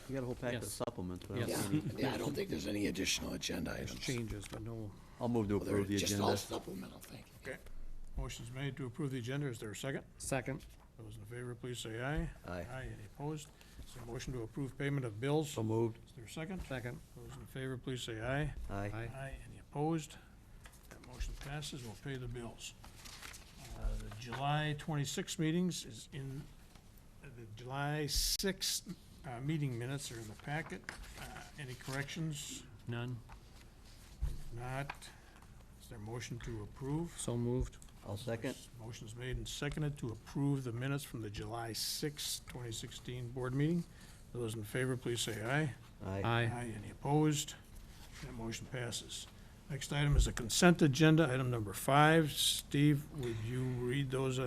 You got a whole packet of Yes. supplements, but I don't Yes. see any. Yeah, I don't think there's any additional agenda There's items. changes, but no. I'll move to Well, they're approve the just all agenda. supplemental, thank you. Okay. Motion's made to approve the agenda. Is there a second? Second. Those in favor, please say aye. Aye. Any opposed? Is there a motion to approve payment of bills? So moved. Is there a second? Second. Those in favor, please say aye. Aye. Aye. Any opposed? That motion passes. We'll pay the bills. The July 26 meetings is in, the July 6 meeting minutes are in the packet. Any corrections? None. If not, is there a motion to approve? So moved. I'll second. Motion's made and seconded to approve the minutes from the July 6, 2016 board meeting. Those in favor, please say aye. Aye. Any opposed? That motion passes. Next item is a consent agenda, item number 5. Steve, would you read those?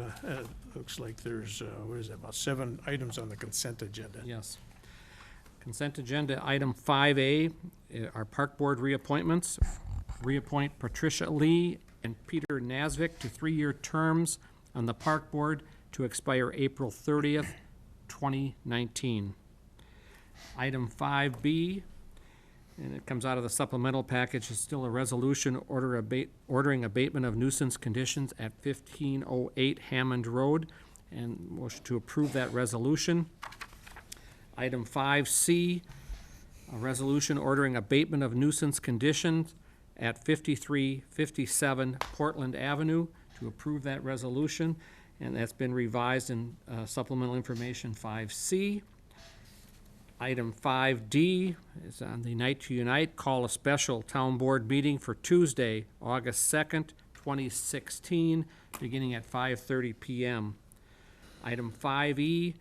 Looks like there's, what is that, about 7 items on the consent agenda. Yes. Consent agenda, item 5A, are park board reappointments. Reappoint Patricia Lee and Peter Nasvik to 3-year terms on the park board to expire April 30th, 2019. Item 5B, and it comes out of the supplemental package, is still a resolution ordering abatement of nuisance conditions at 1508 Hammond Road, and motion to approve that resolution. Item 5C, a resolution ordering abatement of nuisance conditions at 5357 Portland Avenue, to approve that resolution, and that's been revised in supplemental information 5C. Item 5D is on the Night to Unite, call a special town board meeting for Tuesday, August 2nd, 2016, beginning at 5:30 PM. Item 5E,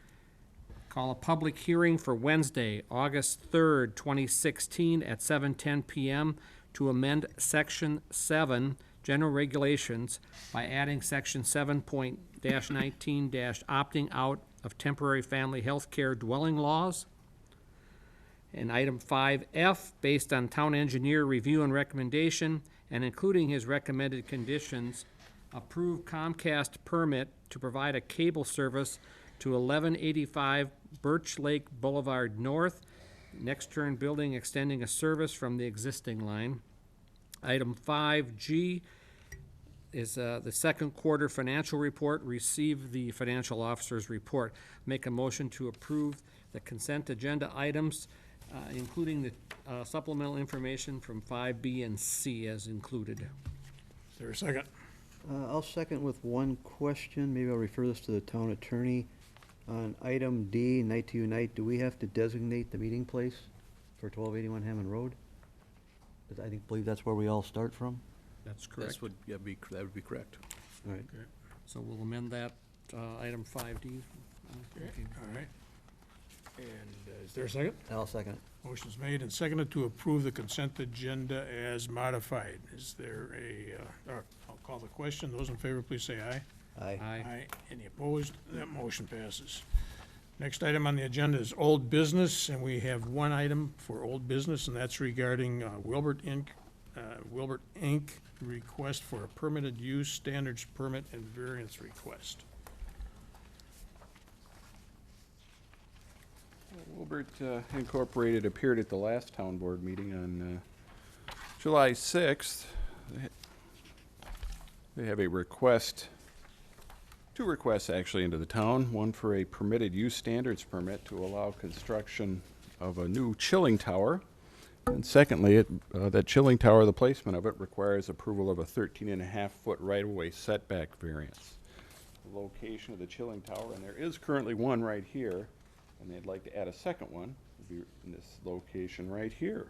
call a public hearing for Wednesday, August 3rd, 2016, at 7:10 PM to amend Section 7, General Regulations, by adding Section 7.-19- opting out of temporary family health care dwelling laws. And item 5F, based on town engineer review and recommendation, and including his recommended conditions, approve Comcast permit to provide a cable service to 1185 Birch Lake Boulevard North, next turn building extending a service from the existing line. Item 5G is the second quarter financial report, receive the financial officer's report. Make a motion to approve the consent agenda items, including the supplemental information from 5B and C as included. Is there a second? I'll second with one question. Maybe I'll refer this to the town attorney. On item D, Night to Unite, do we have to designate the meeting place for 1281 Hammond Road? 'Cause I believe that's where we all start from. That's correct. That would be correct. All right. So we'll amend that, item 5D. Okay, all right. And is there a second? I'll second it. Motion's made and seconded to approve the consent agenda as modified. Is there I'll call the question. Those in favor, please say aye. Aye. Aye. Any opposed? That motion passes. Next item on the agenda is old business, and we have one item for old business, and that's regarding Wilbert Inc. Request for a permitted use standards permit and variance request. Wilbert Incorporated appeared at the last town board meeting on July 6th. They have a request, 2 requests actually into the town, one for a permitted use standards permit to allow construction of a new chilling tower. And secondly, that chilling tower, the placement of it requires approval of a 13.5-foot right-of-way setback variance. The location of the chilling tower, and there is currently one right here, and they'd like to add a second one, would be in this location right here.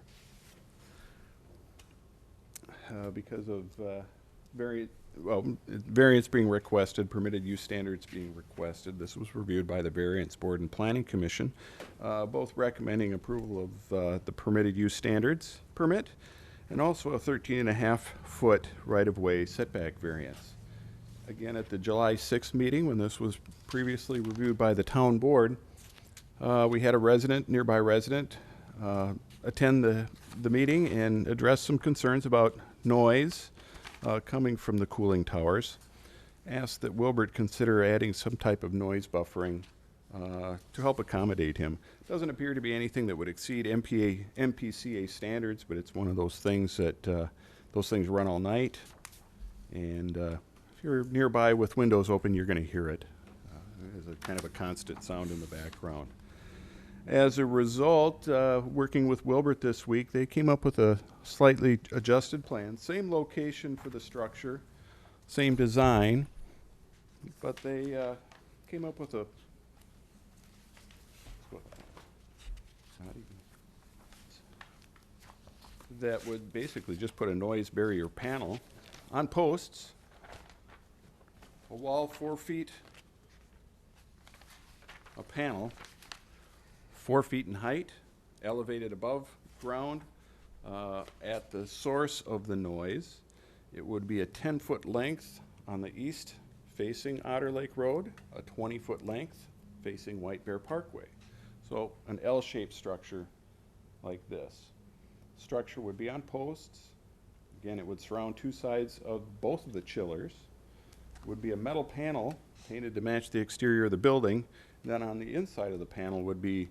Because of variance being requested, permitted use standards being requested, this was reviewed by the Variance Board and Planning Commission, both recommending approval of the permitted use standards permit, and also a 13.5-foot right-of-way setback variance. Again, at the July 6th meeting, when this was previously reviewed by the town board, we had a nearby resident, attend the meeting and address some concerns about noise coming from the cooling towers. Asked that Wilbert consider adding some type of noise buffering to help accommodate him. Doesn't appear to be anything that would exceed MPCA standards, but it's one of those things that those things run all night. And if you're nearby with windows open, you're going to hear it. There's a kind of a constant sound in the background. As a result, working with Wilbert this week, they came up with a slightly adjusted plan. Same location for the structure, same design, but they came up with a that would basically just put a noise barrier panel on posts, a wall 4 feet, a panel 4 feet in height, elevated above ground at the source of the noise. It would be a 10-foot length on the east facing Otter Lake Road, a 20-foot length facing White Bear Parkway. So an L-shaped structure like this. Structure would be on posts. Again, it would surround two sides of both of the chillers. Would be a metal panel painted to match the exterior of the building. Then on the inside of the panel would be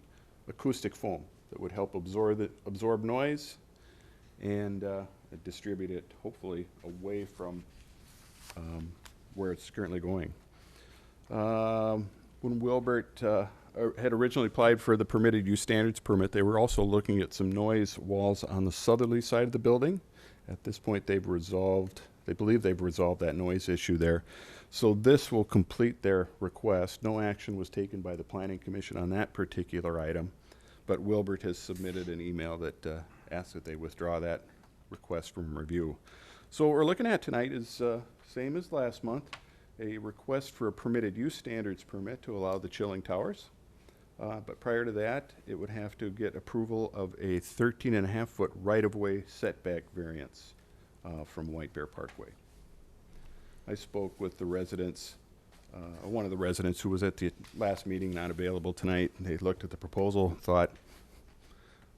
acoustic foam that would help absorb noise and distribute it, hopefully, away from where it's currently going. When Wilbert had originally applied for the permitted use standards permit, they were also looking at some noise walls on the southerly side of the building. At this point, they believe they've resolved that noise issue there. So this will complete their request. No action was taken by the Planning Commission on that particular item, but Wilbert has submitted an email that asks that they withdraw that request from review. So what we're looking at tonight is same as last month, a request for a permitted use standards permit to allow the chilling towers. But prior to that, it would have to get approval of a 13.5-foot right-of-way setback variance from White Bear Parkway. I spoke with the residents, one of the residents who was at the last meeting, not available tonight. They looked at the proposal, thought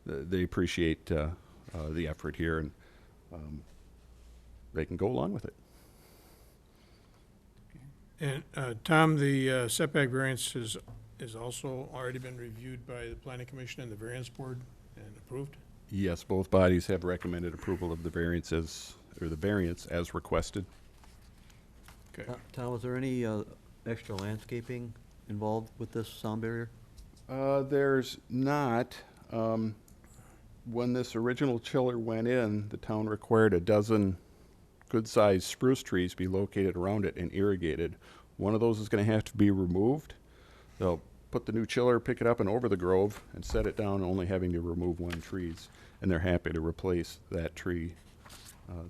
they appreciate the effort here, and they can go along with it. And Tom, the setback variance has also already been reviewed by the Planning Commission and the Variance Board and approved? Yes, both bodies have recommended approval of the variances, or the variance as requested. Okay. Tom, was there any extra landscaping involved with this sound barrier? There's not. When this original chiller went in, the town required a dozen good-sized spruce trees be located around it and irrigated. One of those is going to have to be removed. They'll put the new chiller, pick it up and over the grove and set it down, only having to remove one trees. And they're happy to replace that tree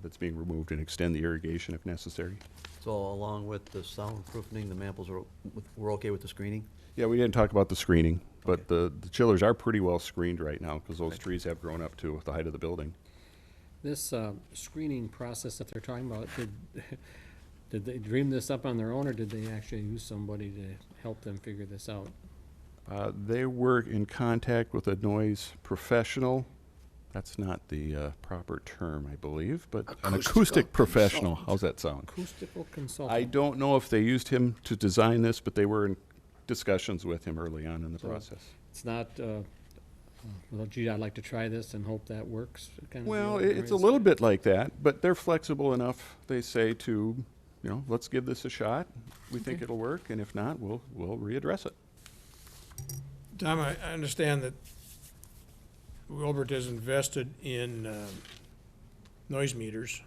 that's being removed and extend the irrigation if necessary. So along with the soundproofing, the maples were okay with the screening? Yeah, we didn't talk about the screening, but the chillers are pretty well screened right now because those trees have grown up to the height of the building. This screening process that they're talking about, did they dream this up on their own, or did they actually use somebody to help them figure this out? They were in contact with a noise professional. That's not the proper term, I believe, but an acoustic professional. How's that sound? Acoustical consultant. I don't know if they used him to design this, but they were in discussions with him early on in the So process. It's not, well, gee, I'd like to try this and hope that works. Kind of Well, deal, or it's a is- little bit like that, but they're flexible enough, they say, to, let's give this a shot. We think Okay. it'll work, and if not, we'll readdress it. Tom, I understand that Wilbert has invested in noise meters.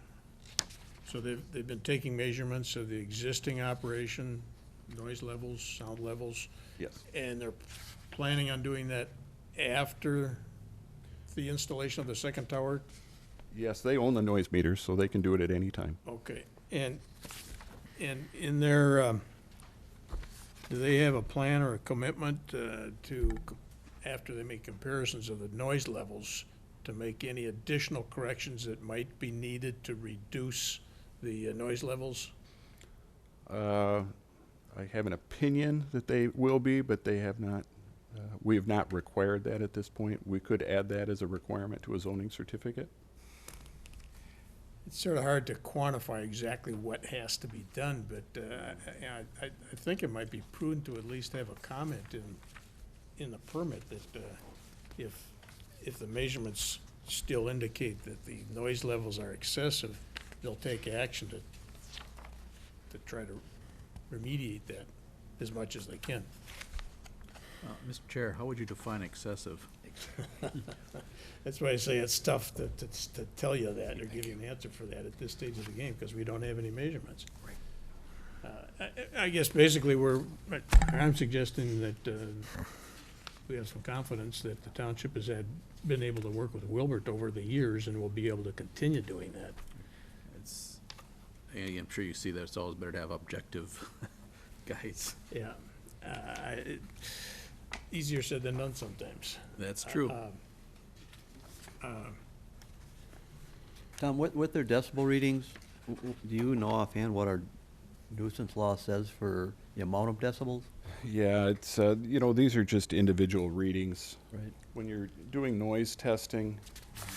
So they've been taking measurements of the existing operation, noise levels, sound levels, Yes. and they're planning on doing that after the installation of the second tower? Yes, they own the noise meters, so they can do it at any time. Okay, and in their, do they have a plan or a commitment to, after they make comparisons of the noise levels, to make any additional corrections that might be needed to reduce the noise levels? I have an opinion that they will be, but they have not, we have not required that at this point. We could add that as a requirement to a zoning certificate. it's sort of hard to quantify exactly what has to be done, but I think it might be prudent to at least have a comment in the permit that if the measurements still indicate that the noise levels are excessive, they'll take action to try to remediate that as much as they can. Mr. Chair, how would you define excessive? That's why I say it's tough to tell you that or give you an answer for that at this stage of the game, because we don't have any measurements. I guess basically I'm suggesting that we have some confidence that the township has been able to work with Wilbert over the years and will be able to continue doing that. It's, I'm sure you see that it's always better to have objective guides. Yeah. Easier said than done sometimes. That's true. Tom, with their decibel readings, do you know offhand what our nuisance law says for the amount of decibels? Yeah, it's, these are just individual readings. Right. When you're doing noise testing,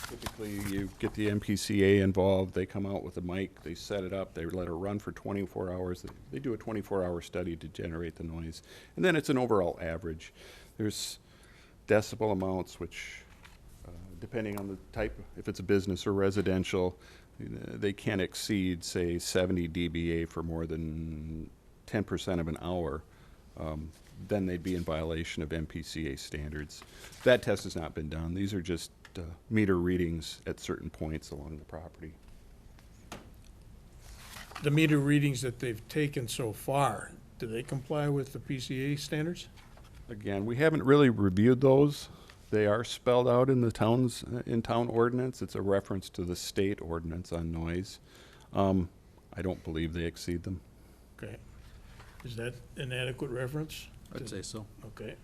typically you get the MPCA involved, they come out with a mic, they set it up, they let it run for 24 hours. They do a 24-hour study to generate the noise. And then it's an overall average. There's decibel amounts which, depending on the type, if it's a business or residential, they can't exceed, say, 70 dBA for more than 10% of an hour. Then they'd be in violation of MPCA standards. That test has not been done. These are just meter readings at certain points along the property. The meter readings that they've taken so far, do they comply with the PCA standards? Again, we haven't really reviewed those. They are spelled out in the in-town ordinance. It's a reference to the state ordinance on noise. I don't believe they exceed them. Okay. Is that an adequate reference? I'd say so. Okay.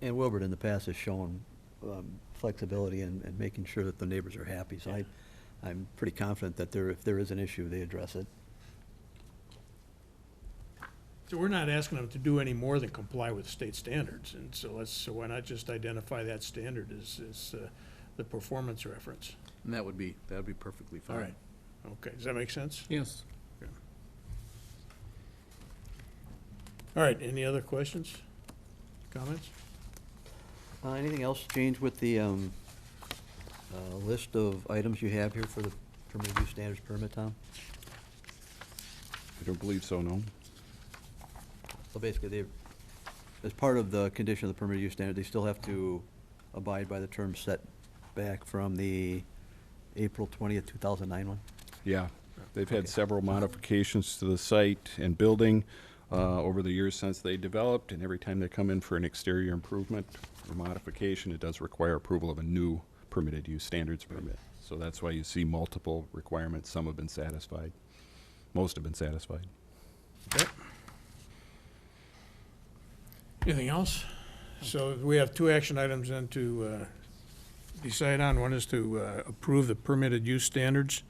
And Wilbert in the past has shown flexibility in making sure that the neighbors are happy. So I'm pretty confident that if there is an issue, they address it. So we're not asking them to do any more than comply with state standards, and so why not just identify that standard as the performance reference? And that would be perfectly fine. All right. Okay, does that make sense? Yes. All right, any other questions, comments? Anything else change with the list of items you have here for the permitted use standards permit, Tom? I don't believe so, no. So basically, as part of the condition of the permitted use standard, they still have to abide by the terms set back from the April 20th, 2009 one? Yeah, they've had Okay. several modifications to the site and building over the years since they developed, and every time they come in for an exterior improvement or modification, it does require approval of a new permitted use standards permit. So that's why you see multiple requirements. Some have been satisfied. Most have been satisfied. Okay. Anything else? So we have two action items then to decide on. One is to approve the permitted use standards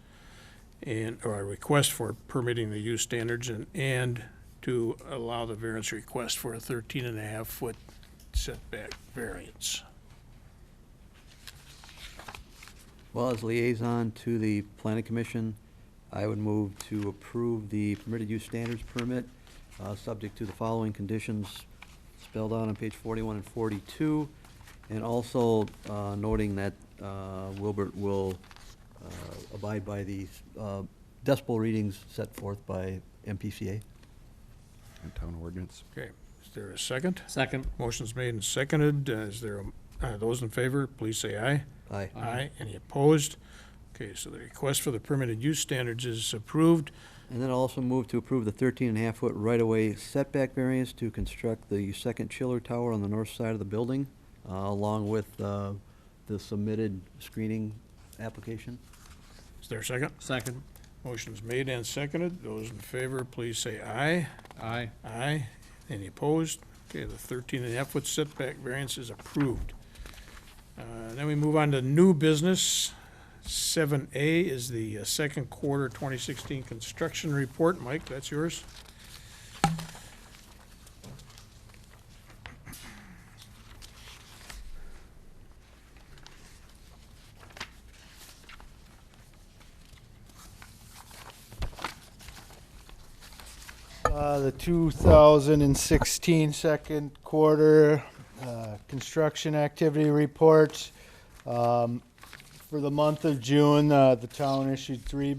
or a request for permitting the use standards and to allow the variance request for a 13.5-foot setback variance. Well, as liaison to the planning commission, I would move to approve the permitted use standards permit, subject to the following conditions spelled out on page 41 and 42, and also noting that Wilbert will abide by the decibel readings set forth by MPCA. And town ordinance. Okay, is there a second? Second. Motion's made and seconded. Is there, those in favor, please say aye. Aye. Aye. Any opposed? Okay, so the request for the permitted use standards is approved. And then I'll also move to approve the 13.5-foot right-of-way setback variance to construct the second chiller tower on the north side of the building, along with the submitted screening application. Is there a second? Second. Motion's made and seconded. Those in favor, please say aye. Aye. Aye. Any opposed? Okay, the 13.5-foot setback variance is approved. Then we move on to new business. 7A is the second quarter 2016 construction report. Mike, that's yours. The 2016 second quarter construction activity report. For the month of June, the town issued 3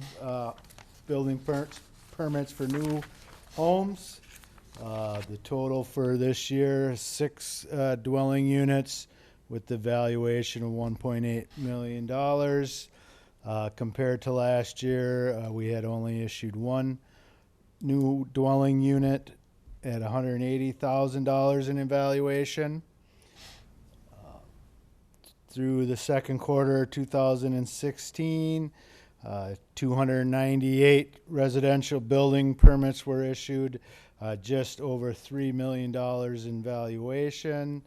building permits for new homes. The total for this year is 6 dwelling units with the valuation of $1.8 million. Compared to last year, we had only issued 1 new dwelling unit at $180,000 in evaluation. Through the second quarter 2016, 298 residential building permits were issued, just over $3 million in valuation.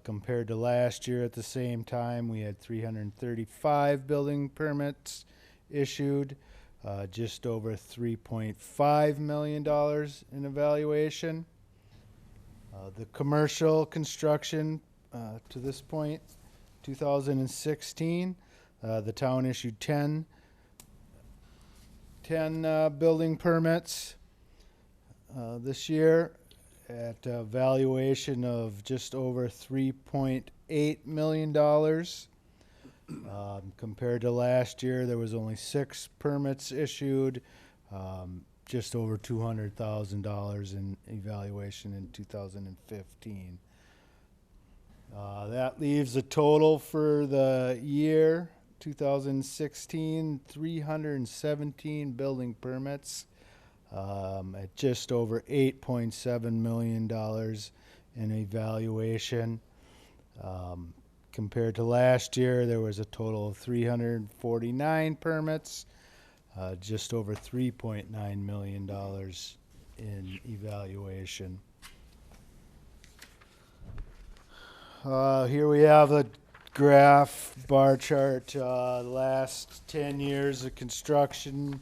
Compared to last year at the same time, we had 335 building permits issued, just over $3.5 million in evaluation. The commercial construction to this point, 2016, the town issued 10 building permits this year at a valuation of just over $3.8 million. Compared to last year, there was only 6 permits issued, just over $200,000 in evaluation in 2015. That leaves a total for the year 2016, 317 building permits at just over $8.7 million in evaluation. Compared to last year, there was a total of 349 permits, just over $3.9 million in evaluation. Here we have a graph, bar chart, the last 10 years of construction,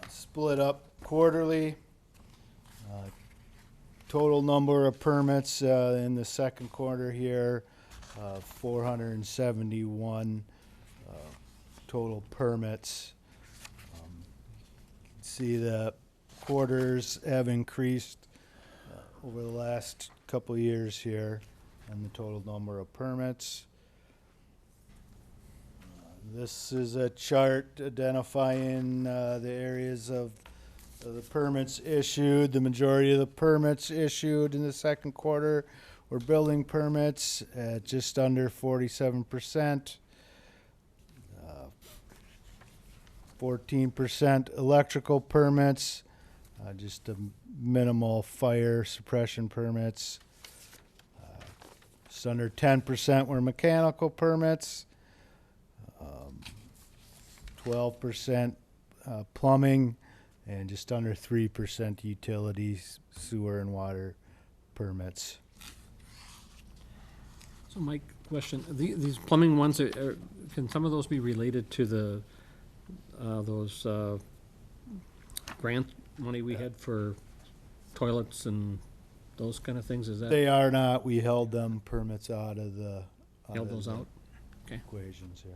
split up quarterly. Total number of permits in the second quarter here, 471 total permits. See the quarters have increased over the last couple of years here and the total number of permits. This is a chart identifying the areas of the permits issued. The majority of the permits issued in the second quarter were building permits at just under 47%. 14% electrical permits, just a minimal fire suppression permits. Just under 10% were mechanical permits. 12% plumbing, and just under 3% utilities, sewer and water permits. So Mike, question, these plumbing ones, can some of those be related to the, those grant money we had for toilets and those kind of things? Is that They are not. We held them permits out of the held those out? Okay. equations here.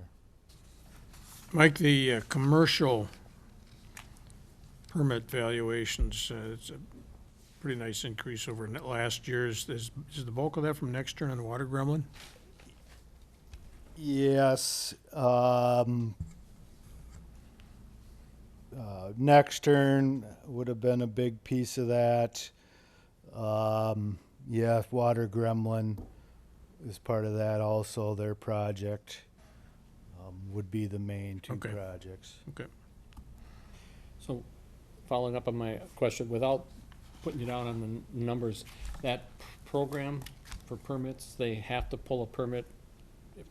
Mike, the commercial permit valuations, it's a pretty nice increase over last year's. Is the bulk of that from Nextern and Water Gremlin? Yes. Nextern would have been a big piece of that. Yeah, Water Gremlin is part of that also. Their project would be the main 2 Okay. projects. Okay. So, following up on my question, without putting you down on the numbers, that program for permits, they have to pull a permit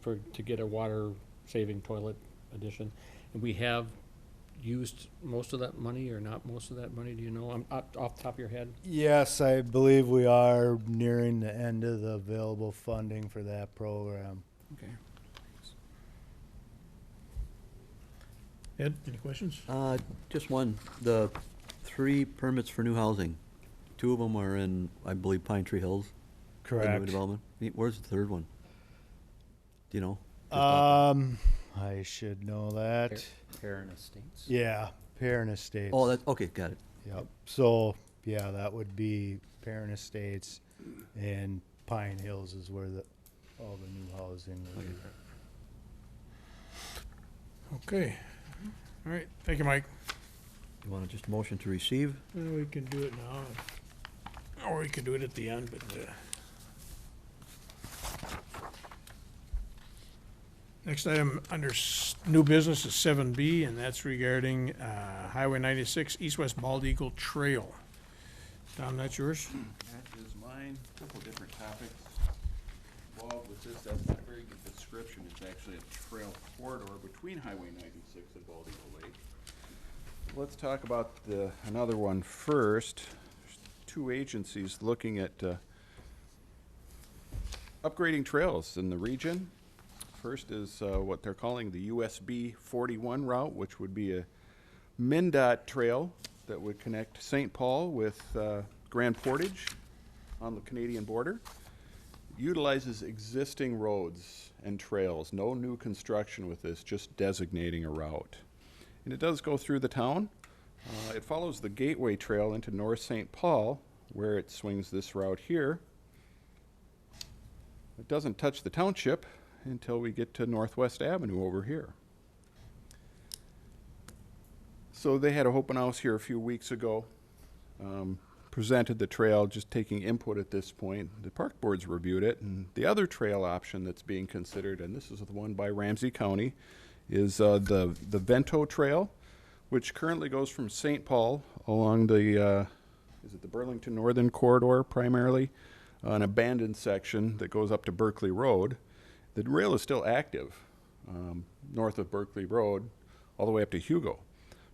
to get a water-saving toilet addition. And we have used most of that money, or not most of that money, do you know, off the top of your head? Yes, I believe we are nearing the end of the available funding for that program. Okay. Ed, any questions? Just one, the 3 permits for new housing, 2 of them are in, I believe, Pine Tree Hills. the new Correct. Development. Where's the third one? Do you know? Just off I should know that. Heron Estates? Yeah, Perrin Estates. Oh, that's, okay, got it. Yep. So, yeah, that would be Perrin Estates, and Pine Hills is where all the new housing will be. Okay. All right, thank you, Mike. You want to just motion to receive? We can do it now, or we can do it at the end, but, next item under new business is 7B, and that's regarding Highway 96 East-West Bald Eagle Trail. Tom, that's yours? That is mine. A couple different topics involved with this. That's not a very good description. It's actually a trail corridor between Highway 96 and Bald Eagle Lake. Let's talk about another one first. There's two agencies looking at upgrading trails in the region. First is what they're calling the USB 41 route, which would be a MnDOT trail that would connect St. Paul with Grand Portage on the Canadian border. Utilizes existing roads and trails. No new construction with this, just designating a route. And it does go through the town. It follows the Gateway Trail into North St. Paul, where it swings this route here. It doesn't touch the township until we get to Northwest Avenue over here. So they had a open house here a few weeks ago, presented the trail, just taking input at this point. The park board's reviewed it, and the other trail option that's being considered, and this is the one by Ramsey County, is the Vento Trail, which currently goes from St. Paul along the, is it the Burlington Northern Corridor primarily, an abandoned section that goes up to Berkeley Road. The rail is still active north of Berkeley Road all the way up to Hugo.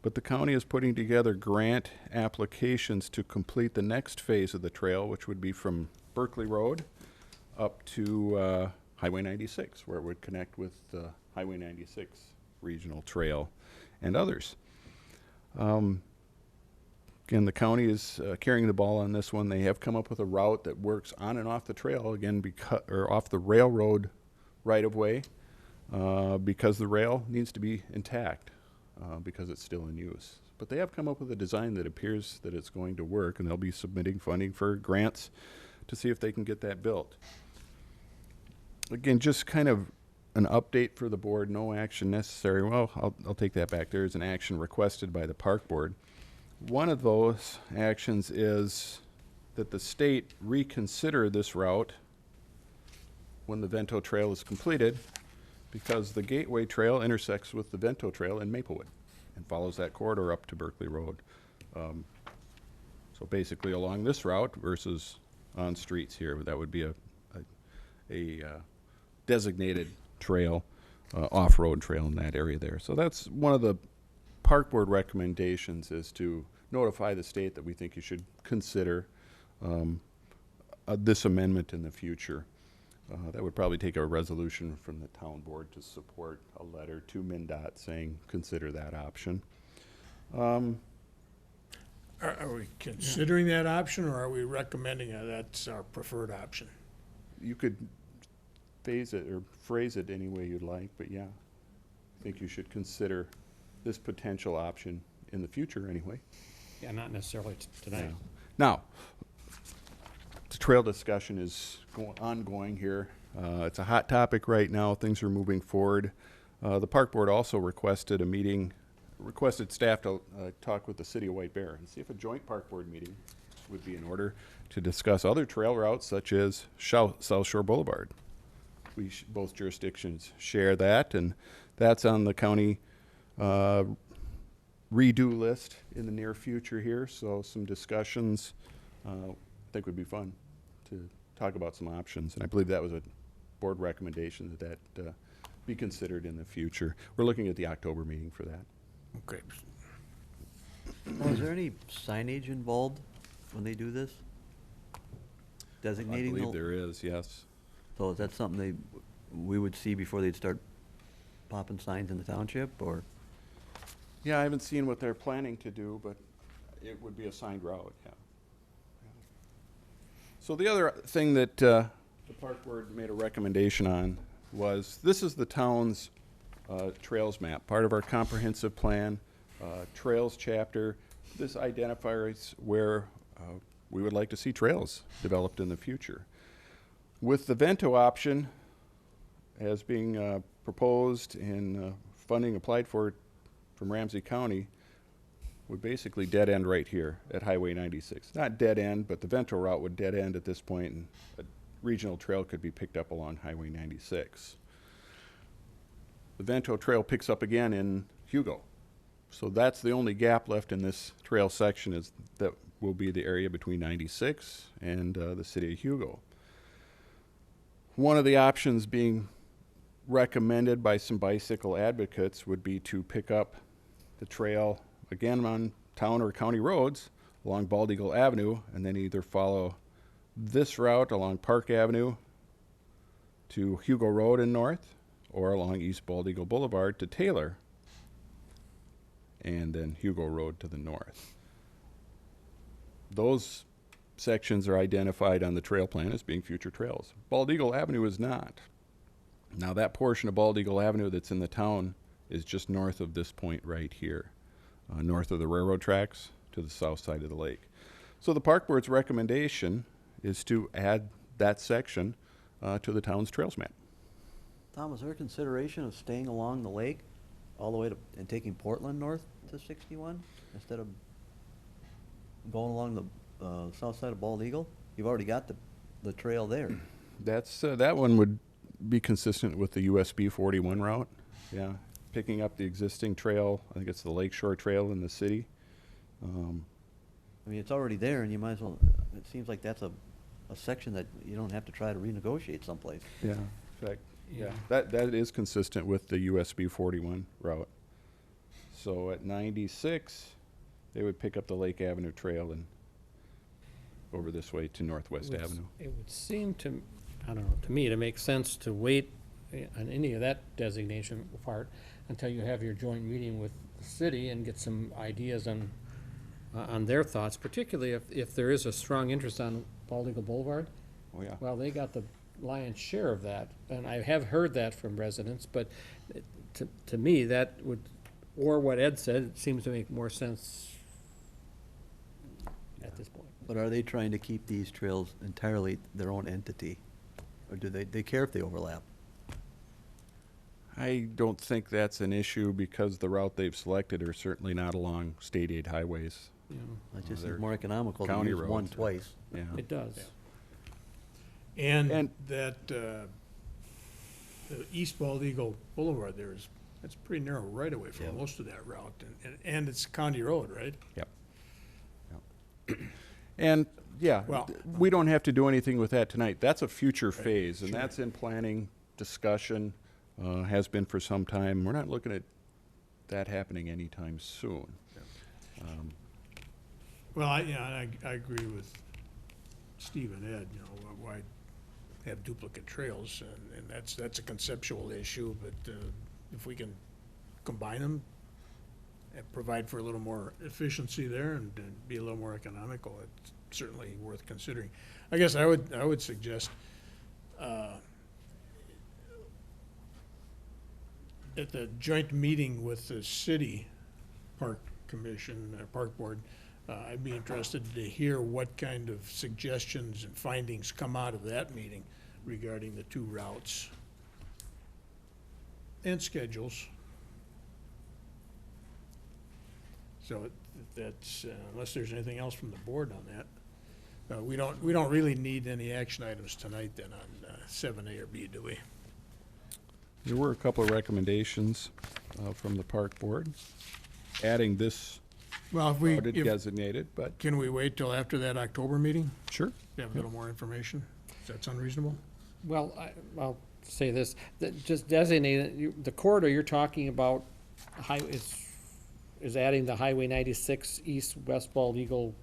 But the county is putting together grant applications to complete the next phase of the trail, which would be from Berkeley Road up to Highway 96, where it would connect with Highway 96 Regional Trail and others. Again, the county is carrying the ball on this one. They have come up with a route that works on and off the trail, again, or off the railroad right-of-way, because the rail needs to be intact, because it's still in use. But they have come up with a design that appears that it's going to work, and they'll be submitting funding for grants to see if they can get that built. Again, just kind of an update for the board, no action necessary. Well, I'll take that back. There is an action requested by the park board. One of those actions is that the state reconsider this route when the Vento Trail is completed, because the Gateway Trail intersects with the Vento Trail in Maplewood and follows that corridor up to Berkeley Road. So basically along this route versus on streets here, that would be a designated trail, off-road trail in that area there. So that's one of the park board recommendations, is to notify the state that we think you should consider this amendment in the future. That would probably take a resolution from the town board to support a letter to MnDOT saying, consider that option. Are we considering that option, or are we recommending that's our preferred option? You could phase it or phrase it any way you'd like, but yeah, I think you should consider this potential option in the future anyway. Yeah, not necessarily tonight. Yeah. Now, the trail discussion is ongoing here. It's a hot topic right now. Things are moving forward. The park board also requested staff to talk with the city of White Bear and see if a joint park board meeting would be in order to discuss other trail routes such as South Shore Boulevard. Both jurisdictions share that, and that's on the county redo list in the near future here. So some discussions I think would be fun to talk about some options, and I believe that was a board recommendation that be considered in the future. We're looking at the October meeting for that. Okay. Now, is there any signage involved when they do this? I Designating? believe there is, yes. So is that something we would see before they'd start popping signs in the township, or? Yeah, I haven't seen what they're planning to do, but it would be a signed route, yeah. So the other thing that the park board made a recommendation on was, this is the town's trails map, part of our comprehensive plan Trails chapter. This identifies where we would like to see trails developed in the future. With the Vento option as being proposed and funding applied for from Ramsey County, would basically dead end right here at Highway 96. Not dead end, but the Vento route would dead end at this point, and a regional trail could be picked up along Highway 96. The Vento trail picks up again in Hugo. So that's the only gap left in this trail section, is that will be the area between 96 and the city of Hugo. One of the options being recommended by some bicycle advocates would be to pick up the trail again on town or county roads along Bald Eagle Avenue, and then either follow this route along Park Avenue to Hugo Road in north, or along East Bald Eagle Boulevard to Taylor, and then Hugo Road to the north. Those sections are identified on the trail plan as being future trails. Bald Eagle Avenue is not. Now that portion of Bald Eagle Avenue that's in the town is just north of this point right here, north of the railroad tracks to the south side of the lake. So the Park Board's recommendation is to add that section to the town's trails map. Tom, is there consideration of staying along the lake all the way to, and taking Portland north to 61 instead of going along the south side of Bald Eagle? You've already got the trail there. That's that one would be consistent with the USB 41 route. Yeah, picking up the existing trail. I think it's the Lakeshore Trail in the city. I mean, it's already there, and you might as well, it seems like that's a section that you don't have to try to renegotiate someplace. Yeah, in fact, yeah, that is consistent with the USB 41 route. So at 96, they would pick up the Lake Avenue Trail and over this way to Northwest Avenue. It would seem to, I don't know, to me, to make sense to wait on any of that designation part until you have your joint meeting with the city and get some ideas on their thoughts, particularly if there is a strong interest on Bald Eagle Boulevard. Oh, yeah. Well, they got the lion's share of that, and I have heard that from residents, but to me, that would, or what Ed said, it seems to make more sense at this point. But are they trying to keep these trails entirely their own entity? Or do they care if they overlap? I don't think that's an issue because the route they've selected are certainly not along state aid highways. You know, It just they're seems more economical to county use one roads. twice. Yeah. it does. And that, the East Bald Eagle Boulevard there is, that's a pretty narrow right away for Yeah. most of that route, and it's county road, right? Yep. Yep. And, yeah, Well- we don't have to do anything with that tonight. That's a future phase, and that's in planning, discussion, has been for some time. We're not looking at that happening anytime soon. Well, I agree with Steve and Ed, you know, why have duplicate trails, and that's a conceptual issue, but if we can combine them and provide for a little more efficiency there and be a little more economical, it's certainly worth considering. I guess I would suggest at the joint meeting with the city park commission, park board, I'd be interested to hear what kind of suggestions and findings come out of that meeting regarding the two routes and schedules. So that's, unless there's anything else from the board on that, we don't really need any action items tonight then on 7A or B, do we? There were a couple of recommendations from the park board, adding this Well, route designated, but can we wait till after that October meeting sure. to have a little more information? That's unreasonable? Well, I'll say this, that just designate it, the corridor you're talking about is adding the Highway 96 East-West Bald Eagle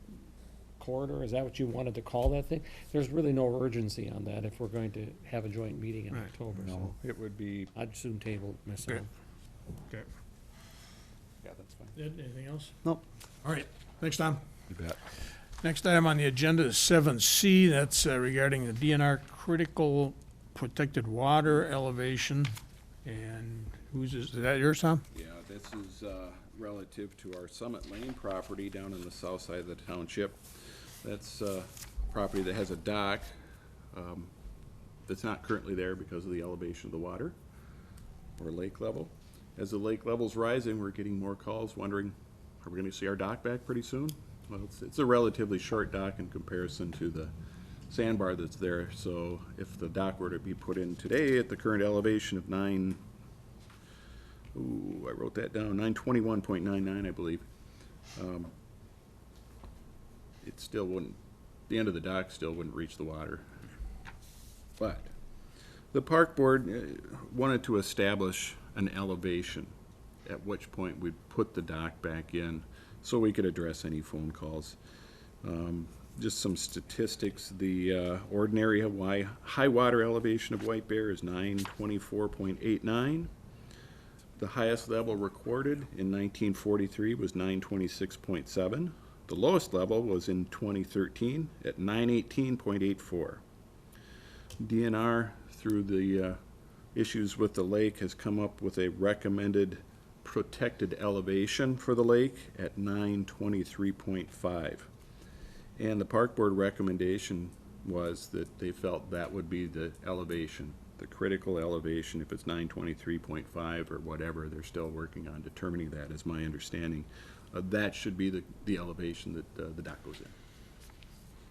corridor, is that what you wanted to call that thing? There's really no urgency on that if we're going to have a joint meeting in Right. October, so No, it would be, I'd soon table it myself. Okay. yeah, that's fine. Ed, anything else? Nope. All right, thanks, Tom. You bet. Next item on the agenda is 7C, that's regarding the DNR critical protected water elevation. And Is that yours, Tom? Yeah, this is relative to our Summit Lane property down in the south side of the township. That's property that has a dock that's not currently there because of the elevation of the water or lake level. As the lake level's rising, we're getting more calls wondering, are we going to see our dock back pretty soon? Well, it's a relatively short dock in comparison to the sandbar that's there. So if the dock were to be put in today at the current elevation of I wrote that down, 921.99, I believe. It still wouldn't, the end of the dock still wouldn't reach the water. But the park board wanted to establish an elevation, at which point we'd put the dock back in so we could address any phone calls. Just some statistics, the ordinary high water elevation of White Bear is 924.89. The highest level recorded in 1943 was 926.7. The lowest level was in 2013 at 918.84. DNR, through the issues with the lake, has come up with a recommended protected elevation for the lake at 923.5. And the park board recommendation was that they felt that would be the elevation, the critical elevation. If it's 923.5 or whatever, they're still working on determining that, is my understanding. That should be the elevation that the dock goes in.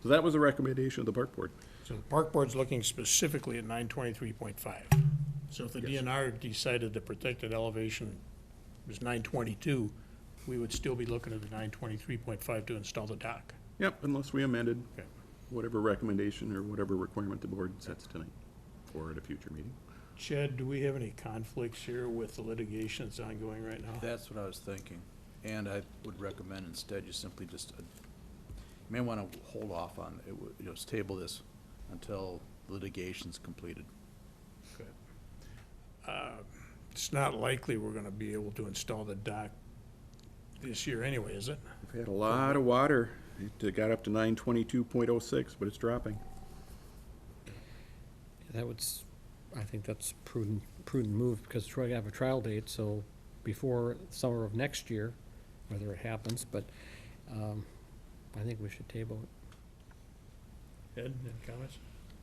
So that was the recommendation of the park board. So the park board's looking specifically at 923.5. So if the Yes. DNR decided the protected elevation was 922, we would still be looking at the 923.5 to install the dock. Yep, unless we amended Okay. whatever recommendation or whatever requirement the board sets tonight or at a future meeting. Chad, do we have any conflicts here with the litigation that's ongoing right now? That's what I was thinking. And I would recommend instead you simply just, you may want to hold off on, just table this until litigation's completed. Okay. It's not likely we're gonna be able to install the dock this year anyway, is it? We've had a lot of water. It got up to 922.06, but it's dropping. I think that's prudent move, because we're gonna have a trial date, so before summer of next year, whether it happens, but, I think we should table it. Ed, any comments?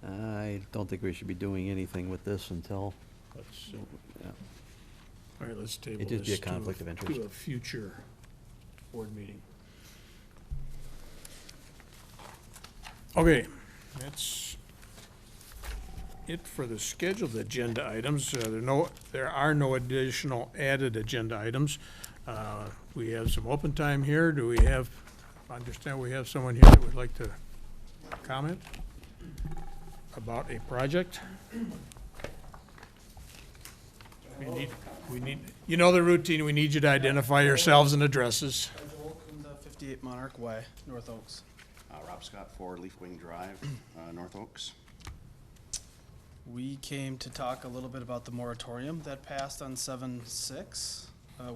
I don't think we should be doing anything with this until, Let's, yeah. all right, let's table It'd this just be a conflict of interest. to a future board meeting. Okay, that's it for the scheduled agenda items. There are no additional added agenda items. We have some open time here. Do we have, I understand we have someone here that would like to comment about a project? We need, you know the routine, we need you to identify yourselves and addresses. Welcome to 58 Monarch Way, North Oaks. Rob Scott, 4 Leaf Wing Drive, North Oaks. We came to talk a little bit about the moratorium that passed on 7/6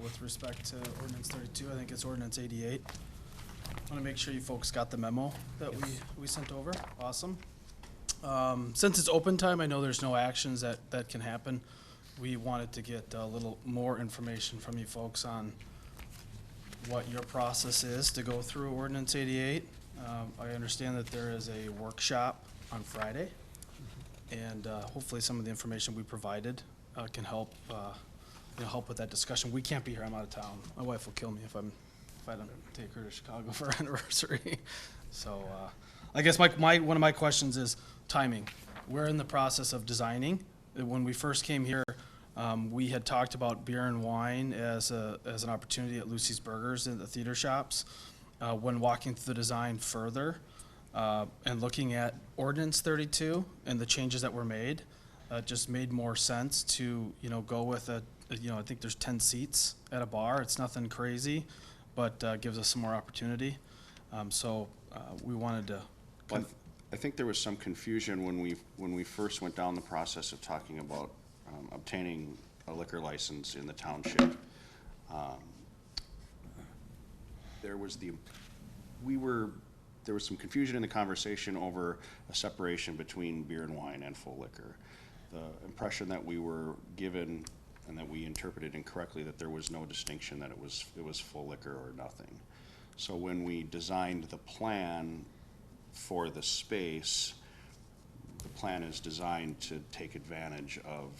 with respect to ordinance 32. I think it's ordinance 88. I want to make sure you folks got the memo that we sent over. Awesome. Since it's open time, I know there's no actions that can happen. We wanted to get a little more information from you folks on what your process is to go through ordinance 88. I understand that there is a workshop on Friday, and hopefully some of the information we provided can help, help with that discussion. We can't be here, I'm out of town. My wife will kill me if I don't take her to Chicago for our anniversary. So I guess one of my questions is timing. We're in the process of designing. When we first came here, we had talked about beer and wine as an opportunity at Lucy's Burgers and the theater shops. When walking through the design further and looking at ordinance 32 and the changes that were made, just made more sense to go with I think there's 10 seats at a bar. It's nothing crazy, but gives us some more opportunity. So we wanted to. I think there was some confusion when we first went down the process of talking about obtaining a liquor license in the township. There was some confusion in the conversation over a separation between beer and wine and full liquor. The impression that we were given and that we interpreted incorrectly, that there was no distinction, that it was full liquor or nothing. So when we designed the plan for the space, the plan is designed to take advantage of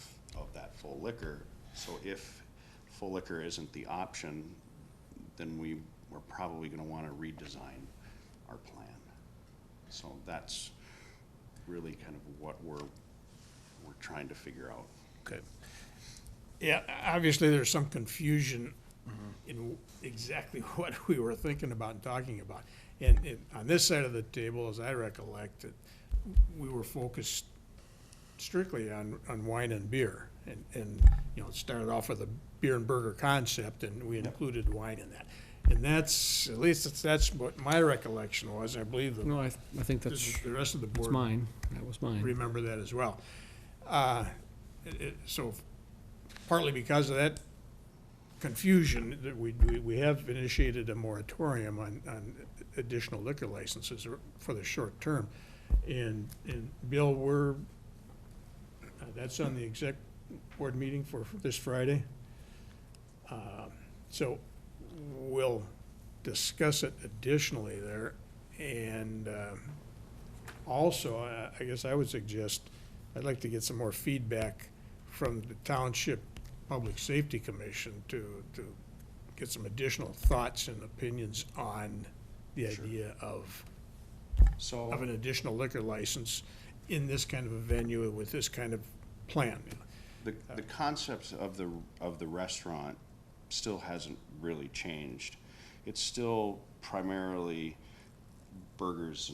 that full liquor. So if full liquor isn't the option, then we're probably gonna wanna redesign our plan. So that's really kind of what we're trying to figure out. Okay. Yeah, obviously, there's some confusion in exactly what we were thinking about and talking about. And on this side of the table, as I recollect, it, we were focused strictly on wine and beer. And, you know, it started off with a beer and burger concept, and we included wine in that. And that's, at least that's what my recollection was. I believe No, I think that's, the rest of the that's board mine. That was mine. remember that as well. So partly because of that confusion, that we have initiated a moratorium on additional liquor licenses for the short term. And Bill, that's on the exec board meeting for this Friday. So we'll discuss it additionally there. And also, I guess I would suggest, I'd like to get some more feedback from the Township Public Safety Commission to get some additional thoughts and opinions on the idea of an additional liquor license in this kind of a venue with this kind of plan. The concept of the restaurant still hasn't really changed. It's still primarily burgers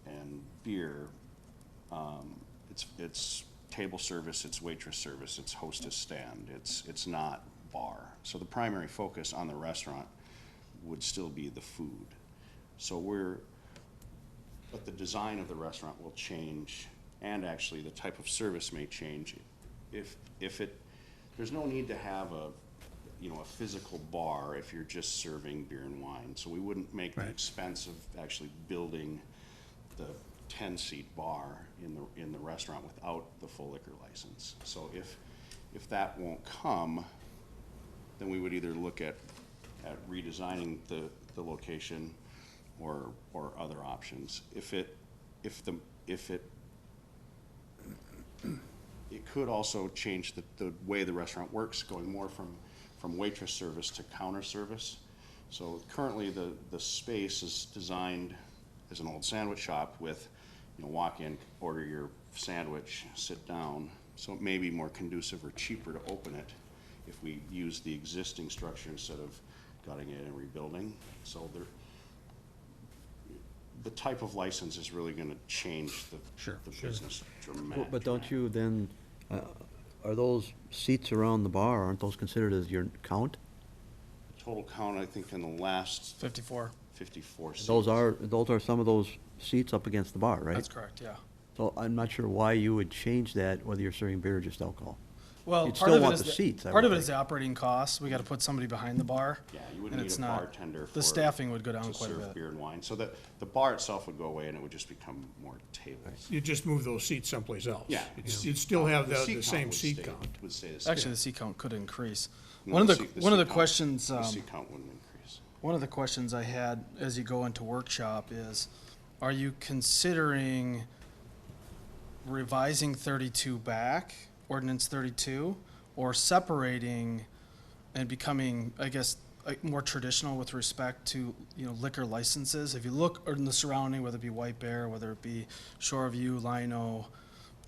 and beer. It's table service, it's waitress service, it's hostess stand, it's not bar. So the primary focus on the restaurant would still be the food. But the design of the restaurant will change, and actually the type of service may change. There's no need to have a physical bar if you're just serving beer and wine. So we wouldn't make the expense of actually building the 10-seat bar in the restaurant without the full liquor license. So if that won't come, then we would either look at redesigning the location or other options. It could also change the way the restaurant works, going more from waitress service to counter service. So currently the space is designed as an old sandwich shop with, walk in, order your sandwich, sit down. So it may be more conducive or cheaper to open it if we use the existing structure instead of gutting it and rebuilding. So the type of license is really gonna change the business dramatically. But don't you then, are those seats around the bar, aren't those considered as your count? Total count, I think in the last 54. 54 seats. Those are some of those seats up against the bar, right? That's correct, yeah. So I'm not sure why you would change that, whether you're serving beer or just alcohol. Well, You'd part still of it want is the seats, I part would of it is think. the operating costs. We got to put somebody behind the bar. Yeah, you wouldn't and need it's a not- bartender the staffing would go down to quite a serve bit. beer and wine. So the bar itself would go away and it would just become more tables. You just move those seats someplace else. Yeah. You'd still have the count same would seat stay- count. Would stay the same. Actually, the seat count could increase. No, One of the seat one of the count- questions The seat count wouldn't increase. one of the questions I had as you go into workshop is, are you considering revising 32 back, ordinance 32, or separating and becoming, I guess, more traditional with respect to, liquor licenses? If you look in the surrounding, whether it be White Bear, whether it be Shoreview, Lino,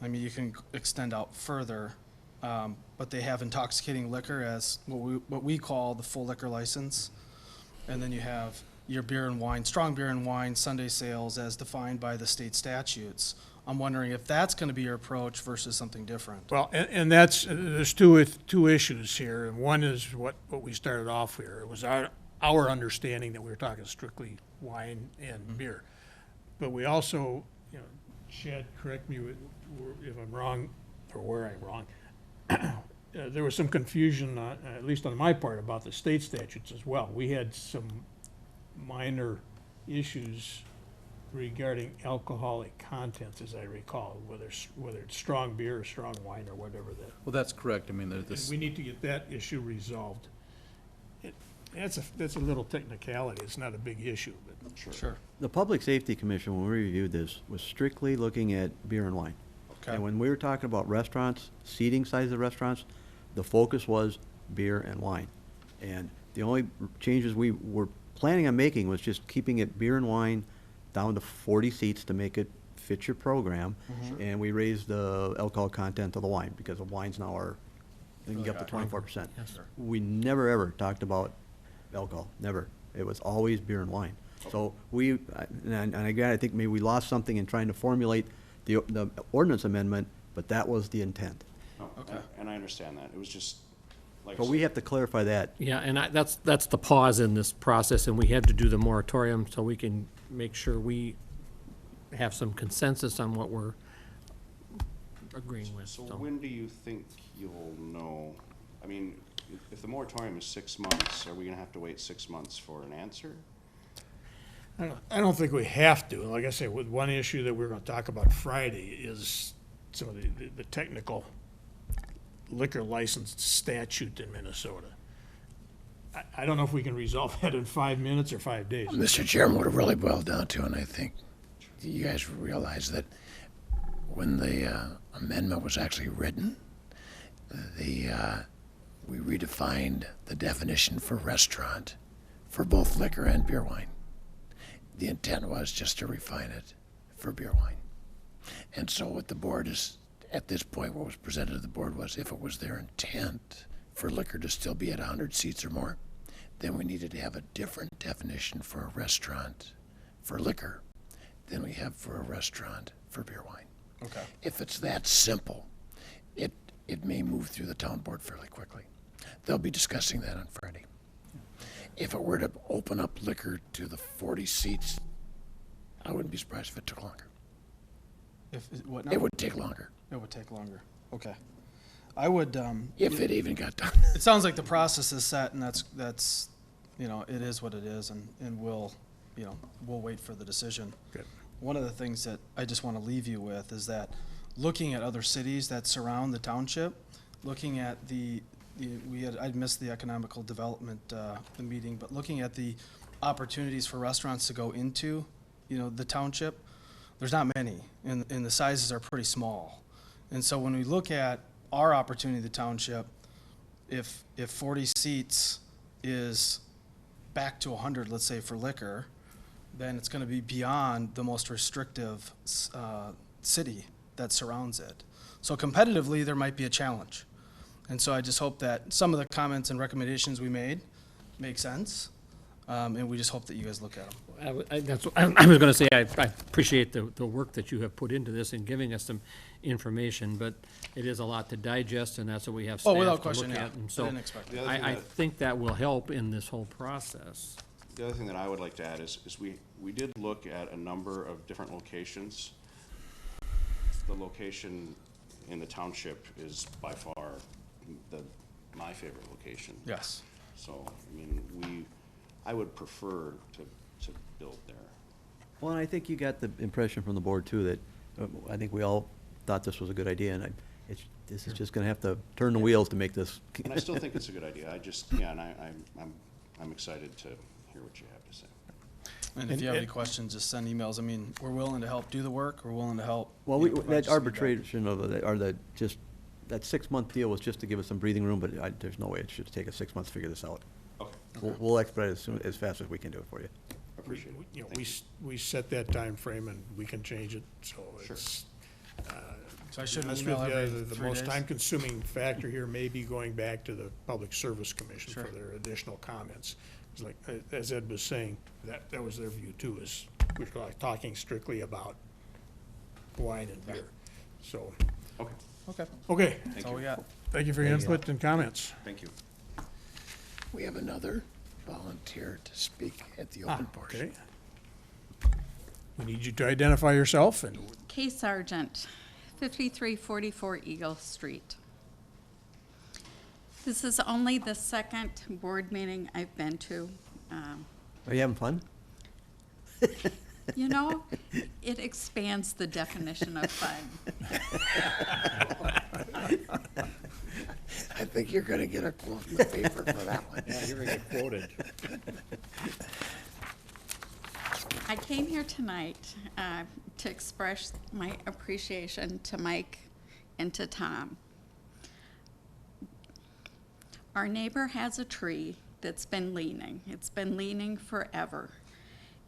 I mean, you can extend out further, but they have intoxicating liquor as what we call the full liquor license. And then you have your beer and wine, strong beer and wine, Sunday sales as defined by the state statutes. I'm wondering if that's gonna be your approach versus something different. Well, and there's two issues here. And one is what we started off here. It was our understanding that we were talking strictly wine and beer. But we also, Chad, correct me if I'm wrong, or where I'm wrong. There was some confusion, at least on my part, about the state statutes as well. We had some minor issues regarding alcoholic contents, as I recall, whether it's strong beer or strong wine or whatever that. Well, that's correct. I mean, And this, we need to get that issue resolved. That's a little technicality. It's not a big issue, but. Sure. The Public Safety Commission, when we reviewed this, was strictly looking at beer and wine. Okay. And when we were talking about restaurants, seating size of restaurants, the focus was beer and wine. And the only changes we were planning on making was just keeping it beer and wine down to 40 seats to make it fit your program. And we raised the alcohol content of the wine, because the wines now are, they can get up to 24%. Yes, sir. We never, ever talked about alcohol, never. It was always beer and wine. So we, and again, I think maybe we lost something in trying to formulate the ordinance amendment, but that was the intent. No, and I understand that. It was just, like I But we said, have to clarify that. Yeah, and that's the pause in this process, and we had to do the moratorium so we can make sure we have some consensus on what we're agreeing with, so so. when do you think you'll know? I mean, if the moratorium is 6 months, are we gonna have to wait 6 months for an answer? I don't think we have to. Like I say, with one issue that we're gonna talk about Friday is some of the technical liquor license statute in Minnesota. I don't know if we can resolve that in 5 minutes or 5 days. Mr. Chairman, what it really boiled down to, and I think you guys realize that when the amendment was actually written, we redefined the definition for restaurant for both liquor and beer wine. The intent was just to refine it for beer wine. And so what the board is, at this point, what was presented to the board was if it was their intent for liquor to still be at 100 seats or more, then we needed to have a different definition for a restaurant for liquor than we have for a restaurant for beer wine. Okay. If it's that simple, it may move through the town board fairly quickly. They'll be discussing that on Friday. If it were to open up liquor to the 40 seats, I wouldn't be surprised if it took longer. What now? It would take longer, It would take longer. Okay. I would, if it even got done. it sounds like the process is set, and that's, you know, it is what it is, and we'll, you know, we'll wait for the decision. Good. One of the things that I just want to leave you with is that looking at other cities that surround the township, looking at I'd missed the economical development, the meeting, but looking at the opportunities for restaurants to go into, you know, the township, there's not many, and the sizes are pretty small. And so when we look at our opportunity, the township, if 40 seats is back to 100, let's say, for liquor, then it's gonna be beyond the most restrictive, city that surrounds it. So competitively, there might be a challenge. And so I just hope that some of the comments and recommendations we made make sense, and we just hope that you guys look at them. I was gonna say, I appreciate the work that you have put into this and giving us some information, but it is a lot to digest, and that's what we have Oh, staff without to look question, yeah. at. And I so didn't expect that. The other thing I that- think that will help in this whole process. The other thing that I would like to add is we did look at a number of different locations. The location in the township is by far my favorite location. Yes. So, I mean, I would prefer to build there. Well, and I think you got the impression from the board too that, I think we all thought this was a good idea, and this is just gonna have to turn the wheels to make this. And I still think it's a good idea. I just, yeah, and I'm excited to hear what you have to say. And if you have any questions, just send emails. I mean, we're willing to help do the work. We're willing to help. Well, you know, provide that some feedback. arbitration of, that 6-month deal was just to give us some breathing room, but there's no way it should take us 6 months to figure this out. Okay, We'll expedite it as fast as we can do it for you. appreciate it. You know, Thank you. we set that time frame and we can change it, so Sure. it's. So I To shouldn't be honest email with you, every the 3 most days? time-consuming factor here may be going back to the Public Service Commission Sure. for their additional comments. It's like, as Ed was saying, that was their view too, is we're talking strictly about wine and beer. So, Okay, Okay. okay, That's all we got. thank you for your input and comments. thank you. We have another volunteer to speak at the open portion. Okay. We need you to identify yourself and Kay Sargent, 5344 Eagle Street. This is only the second board meeting I've been to. Are you having fun? You know, it expands the definition of fun. I think you're gonna get a quote in the paper for that one. Yeah, you're gonna get quoted. I came here tonight to express my appreciation to Mike and to Tom. Our neighbor has a tree that's been leaning. It's been leaning forever.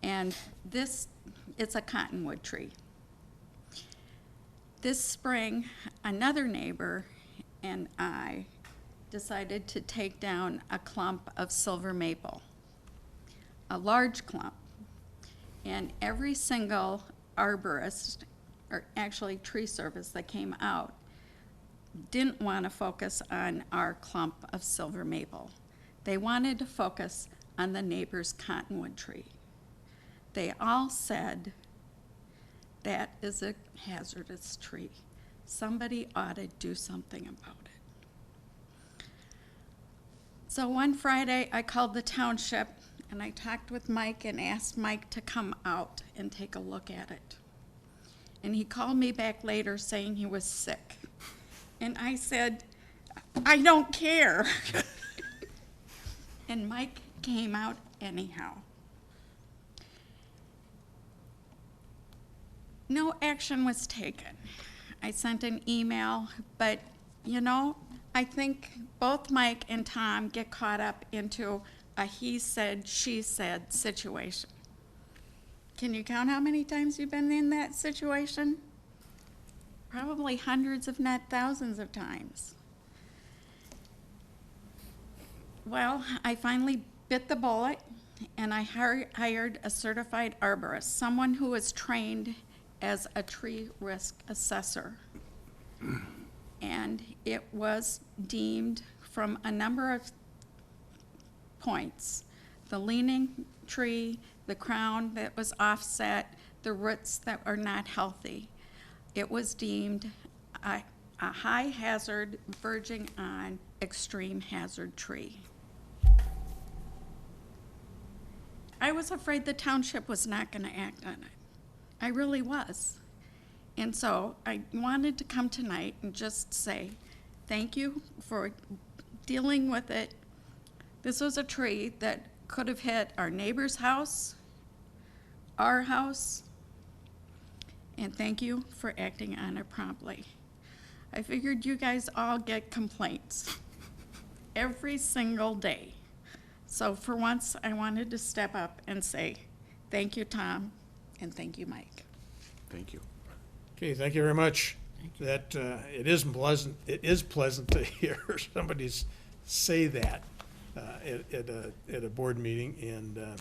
And it's a cottonwood tree. This spring, another neighbor and I decided to take down a clump of silver maple, a large clump. And every single arborist, or actually tree service that came out, didn't want to focus on our clump of silver maple. They wanted to focus on the neighbor's cottonwood tree. They all said, that is a hazardous tree. Somebody ought to do something about it. So one Friday, I called the township and I talked with Mike and asked Mike to come out and take a look at it. And he called me back later saying he was sick. And I said, I don't care. And Mike came out anyhow. No action was taken. I sent an email, but you know, I think both Mike and Tom get caught up into a he said, she said situation. Can you count how many times you've been in that situation? Probably hundreds, if not thousands of times. Well, I finally bit the bullet and I hired a certified arborist, someone who was trained as a tree risk assessor. And it was deemed from a number of points, the leaning tree, the crown that was offset, the roots that are not healthy. It was deemed a high hazard verging on extreme hazard tree. I was afraid the township was not going to act on it. I really was. And so I wanted to come tonight and just say thank you for dealing with it. This was a tree that could have hit our neighbor's house, our house, and thank you for acting on it promptly. I figured you guys all get complaints every single day. So for once, I wanted to step up and say thank you, Tom, and thank you, Mike. Thank you. Okay, thank you very much. That, it is pleasant to hear somebody say that at a board meeting, and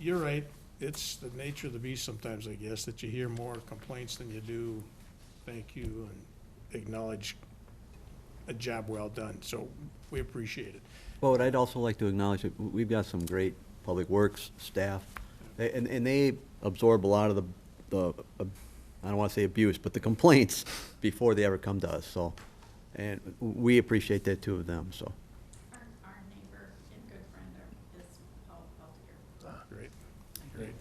you're right, it's the nature of the beast sometimes, I guess, that you hear more complaints than you do thank you and acknowledge a job well done, so we appreciate it. Well, what I'd also like to acknowledge that we've got some great public works staff, and they absorb a lot of the I don't want to say abuse, but the complaints before they ever come to us. So, and we appreciate that too of them. So. Our neighbor and good friend is Paul Peltier. Great.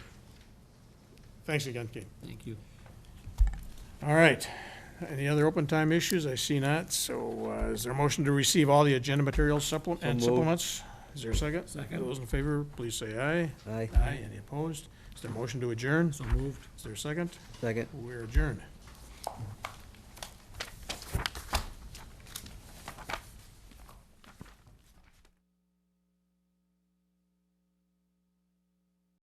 Thanks again, Kate. Thank you. All right. Any other open time issues? I see not. So is there a motion to receive all the agenda materials and moved. supplements? Is there a second? Second. Those in favor, please say aye. Aye. Aye. Any opposed? Is there a motion to adjourn? So moved. Is there a second? Second. We're adjourned.